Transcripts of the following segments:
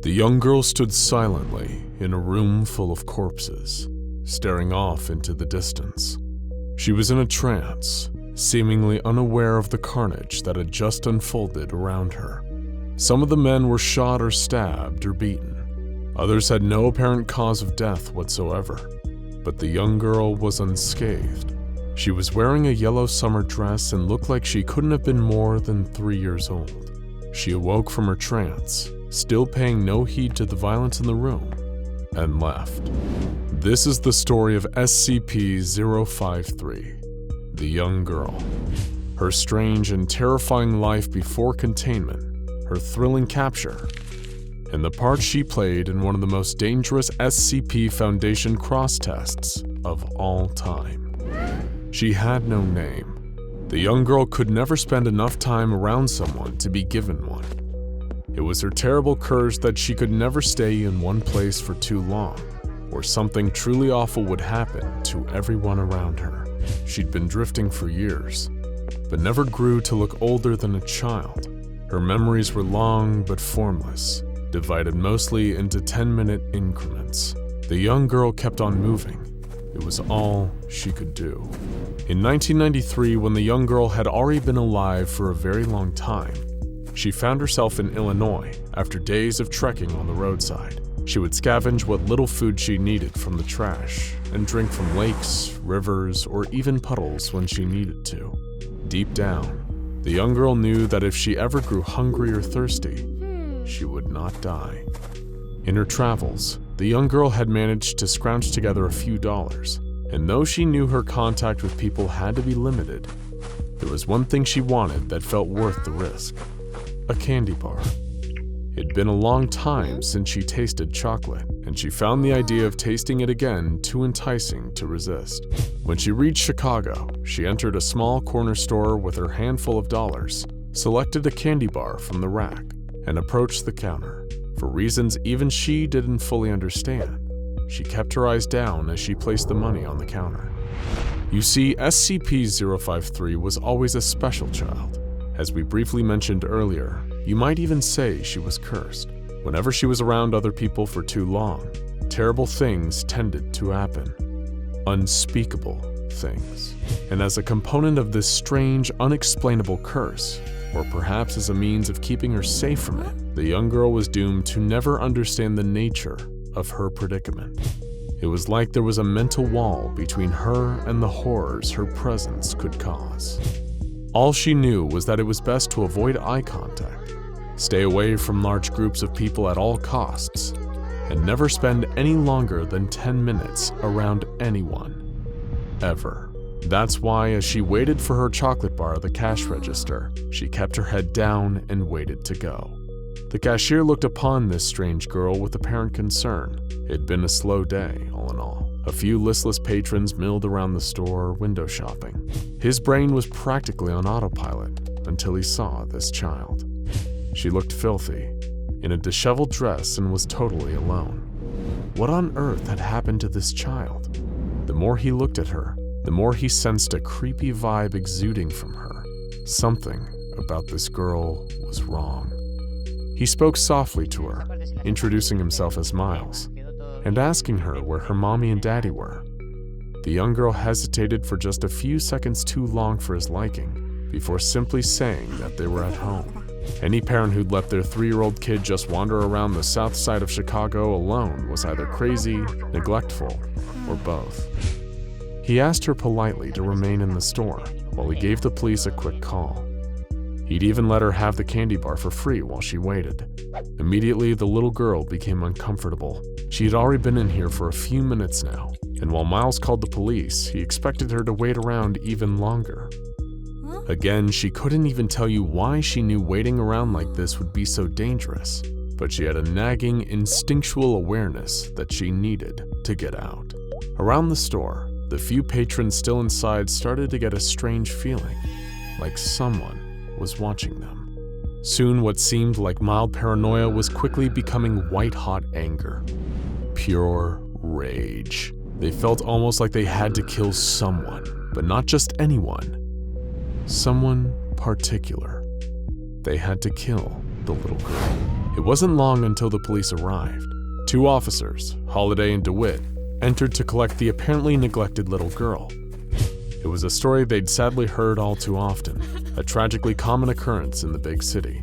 The young girl stood silently in a room full of corpses, staring off into the distance. She was in a trance, seemingly unaware of the carnage that had just unfolded around her. Some of the men were shot or stabbed or beaten. Others had no apparent cause of death whatsoever, but the young girl was unscathed. She was wearing a yellow summer dress and looked like she couldn't have been more than 3 years old. She awoke from her trance, still paying no heed to the violence in the room, and left. This is the story of SCP-053, the young girl. Her strange and terrifying life before containment, her thrilling capture, and the part she played in one of the most dangerous SCP Foundation cross-tests of all time. She had no name. The young girl could never spend enough time around someone to be given one. It was her terrible curse that she could never stay in one place for too long, or something truly awful would happen to everyone around her. She'd been drifting for years, but never grew to look older than a child. Her memories were long but formless, divided mostly into 10-minute increments. The young girl kept on moving. It was all she could do. In 1993, when the young girl had already been alive for a very long time, she found herself in Illinois after days of trekking on the roadside. She would scavenge what little food she needed from the trash and drink from lakes, rivers, or even puddles when she needed to. Deep down, the young girl knew that if she ever grew hungry or thirsty, she would not die. In her travels, the young girl had managed to scrounge together a few dollars, and though she knew her contact with people had to be limited, there was one thing she wanted that felt worth the risk: a candy bar. It'd been a long time since she tasted chocolate, and she found the idea of tasting it again too enticing to resist. When she reached Chicago, she entered a small corner store with her handful of dollars, selected a candy bar from the rack, and approached the counter. For reasons even she didn't fully understand, she kept her eyes down as she placed the money on the counter. You see, SCP-053 was always a special child. As we briefly mentioned earlier, you might even say she was cursed. Whenever she was around other people for too long, terrible things tended to happen. Unspeakable things. And as a component of this strange, unexplainable curse, or perhaps as a means of keeping her safe from it, the young girl was doomed to never understand the nature of her predicament. It was like there was a mental wall between her and the horrors her presence could cause. All she knew was that it was best to avoid eye contact, stay away from large groups of people at all costs, and never spend any longer than 10 minutes around anyone, ever. That's why, as she waited for her chocolate bar at the cash register, she kept her head down and waited to go. The cashier looked upon this strange girl with apparent concern. It'd been a slow day, all in all. A few listless patrons milled around the store, window shopping. His brain was practically on autopilot until he saw this child. She looked filthy, in a disheveled dress, and was totally alone. What on earth had happened to this child? The more he looked at her, the more he sensed a creepy vibe exuding from her. Something about this girl was wrong. He spoke softly to her, introducing himself as Miles, and asking her where her mommy and daddy were. The young girl hesitated for just a few seconds too long for his liking, before simply saying that they were at home. Any parent who'd let their 3-year-old kid just wander around the south side of Chicago alone was either crazy, neglectful, or both. He asked her politely to remain in the store while he gave the police a quick call. He'd even let her have the candy bar for free while she waited. Immediately, the little girl became uncomfortable. She had already been in here for a few minutes now, and while Miles called the police, he expected her to wait around even longer. Again, she couldn't even tell you why she knew waiting around like this would be so dangerous, but she had a nagging, instinctual awareness that she needed to get out. Around the store, the few patrons still inside started to get a strange feeling, like someone was watching them. Soon, what seemed like mild paranoia was quickly becoming white-hot anger. Pure rage. They felt almost like they had to kill someone, but not just anyone. Someone particular. They had to kill the little girl. It wasn't long until the police arrived. 2 officers, Holiday and DeWitt, entered to collect the apparently neglected little girl. It was a story they'd sadly heard all too often, a tragically common occurrence in the big city.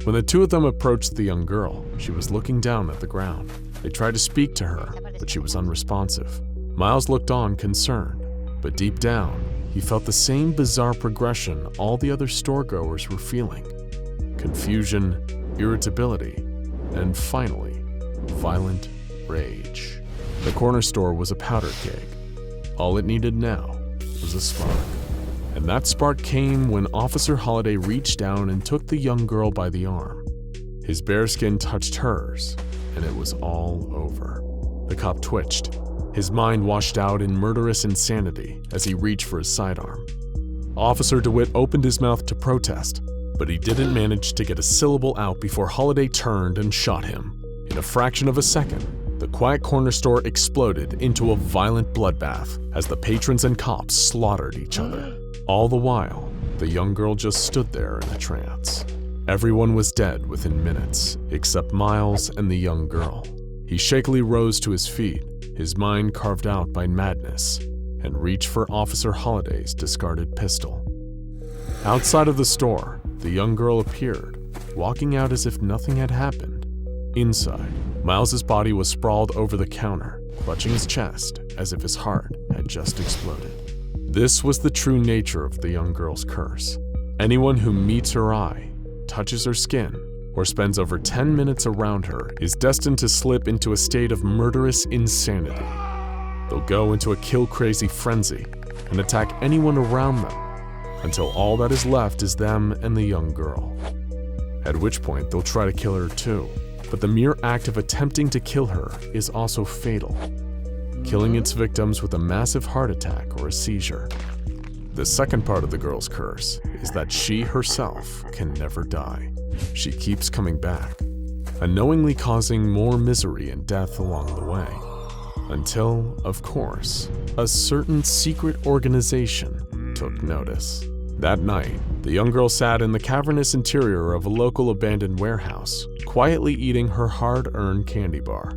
When the 2 of them approached the young girl, she was looking down at the ground. They tried to speak to her, but she was unresponsive. Miles looked on, concerned, but deep down, he felt the same bizarre progression all the other storegoers were feeling: confusion, irritability, and finally, violent rage. The corner store was a powder keg. All it needed now was a spark. And that spark came when Officer Holiday reached down and took the young girl by the arm. His bare skin touched hers, and it was all over. The cop twitched. His mind washed out in murderous insanity as he reached for his sidearm. Officer DeWitt opened his mouth to protest, but he didn't manage to get a syllable out before Holiday turned and shot him. In a fraction of a second, the quiet corner store exploded into a violent bloodbath as the patrons and cops slaughtered each other. All the while, the young girl just stood there in a trance. Everyone was dead within minutes, except Miles and the young girl. He shakily rose to his feet, his mind carved out by madness, and reached for Officer Holiday's discarded pistol. Outside of the store, the young girl appeared, walking out as if nothing had happened. Inside, Miles's body was sprawled over the counter, clutching his chest as if his heart had just exploded. This was the true nature of the young girl's curse. Anyone who meets her eye, touches her skin, or spends over 10 minutes around her is destined to slip into a state of murderous insanity. They'll go into a kill-crazy frenzy and attack anyone around them until all that is left is them and the young girl. At which point they'll try to kill her too, but the mere act of attempting to kill her is also fatal, killing its victims with a massive heart attack or a seizure. The second part of the girl's curse is that she herself can never die. She keeps coming back, unknowingly causing more misery and death along the way. Until, of course, a certain secret organization took notice. That night, the young girl sat in the cavernous interior of a local abandoned warehouse, quietly eating her hard-earned candy bar.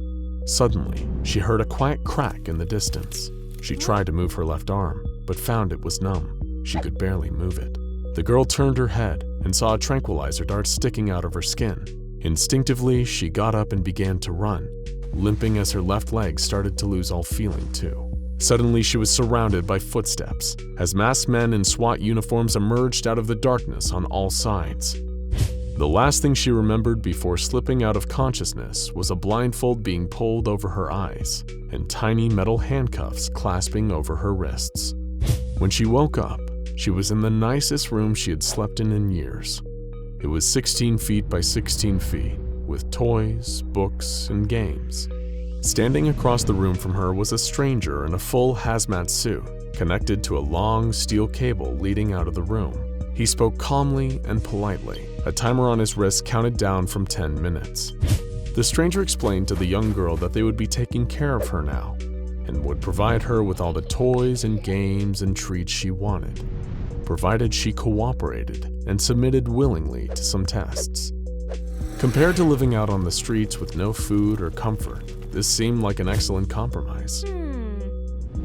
Suddenly, she heard a quiet crack in the distance. She tried to move her left arm, but found it was numb. She could barely move it. The girl turned her head and saw a tranquilizer dart sticking out of her skin. Instinctively, she got up and began to run, limping as her left leg started to lose all feeling too. Suddenly, she was surrounded by footsteps as masked men in SWAT uniforms emerged out of the darkness on all sides. The last thing she remembered before slipping out of consciousness was a blindfold being pulled over her eyes and tiny metal handcuffs clasping over her wrists. When she woke up, she was in the nicest room she had slept in years. It was 16 feet by 16 feet, with toys, books, and games. Standing across the room from her was a stranger in a full hazmat suit, connected to a long steel cable leading out of the room. He spoke calmly and politely. A timer on his wrist counted down from 10 minutes. The stranger explained to the young girl that they would be taking care of her now and would provide her with all the toys and games and treats she wanted, provided she cooperated and submitted willingly to some tests. Compared to living out on the streets with no food or comfort, this seemed like an excellent compromise.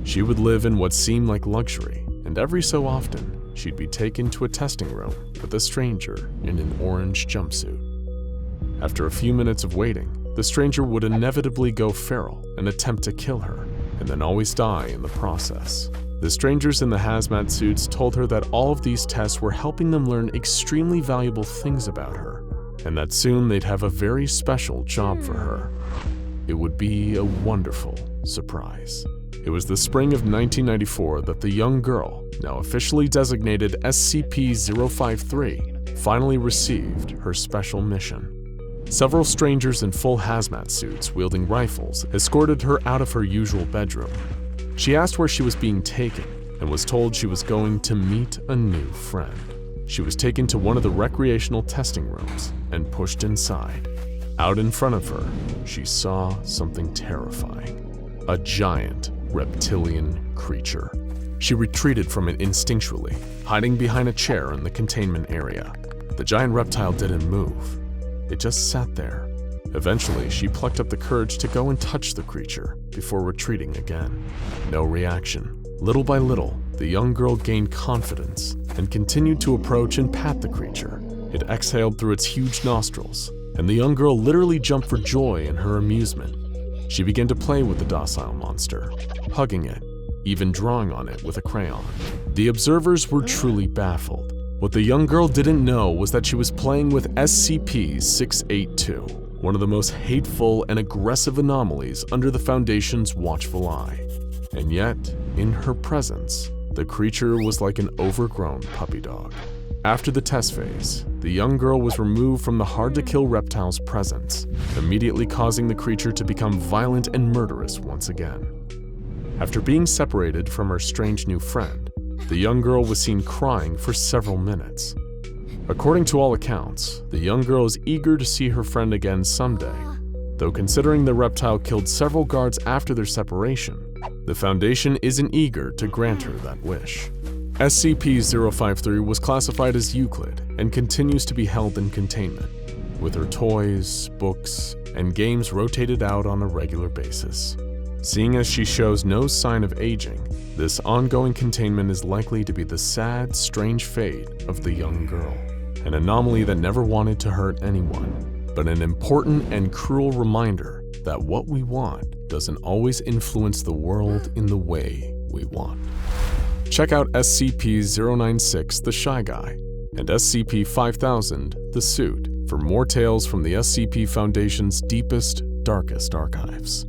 She would live in what seemed like luxury, and every so often, she'd be taken to a testing room with a stranger in an orange jumpsuit. After a few minutes of waiting, the stranger would inevitably go feral and attempt to kill her, and then always die in the process. The strangers in the hazmat suits told her that all of these tests were helping them learn extremely valuable things about her, and that soon they'd have a very special job for her. It would be a wonderful surprise. It was the spring of 1994 that the young girl, now officially designated SCP-053, finally received her special mission. Several strangers in full hazmat suits wielding rifles escorted her out of her usual bedroom. She asked where she was being taken and was told she was going to meet a new friend. She was taken to one of the recreational testing rooms and pushed inside. Out in front of her, she saw something terrifying. A giant reptilian creature. She retreated from it instinctually, hiding behind a chair in the containment area. The giant reptile didn't move. It just sat there. Eventually, she plucked up the courage to go and touch the creature before retreating again. No reaction. Little by little, the young girl gained confidence and continued to approach and pat the creature. It exhaled through its huge nostrils, and the young girl literally jumped for joy in her amusement. She began to play with the docile monster, hugging it, even drawing on it with a crayon. The observers were truly baffled. What the young girl didn't know was that she was playing with SCP-682, one of the most hateful and aggressive anomalies under the Foundation's watchful eye. And yet, in her presence, the creature was like an overgrown puppy dog. After the test phase, the young girl was removed from the hard-to-kill reptile's presence, immediately causing the creature to become violent and murderous once again. After being separated from her strange new friend, the young girl was seen crying for several minutes. According to all accounts, the young girl is eager to see her friend again someday, though considering the reptile killed several guards after their separation, the Foundation isn't eager to grant her that wish. SCP-053 was classified as Euclid and continues to be held in containment, with her toys, books, and games rotated out on a regular basis. Seeing as she shows no sign of aging, this ongoing containment is likely to be the sad, strange fate of the young girl, an anomaly that never wanted to hurt anyone, but an important and cruel reminder that what we want doesn't always influence the world in the way we want. Check out SCP-096, The Shy Guy, and SCP-5000, The Suit, for more tales from the SCP Foundation's deepest, darkest archives.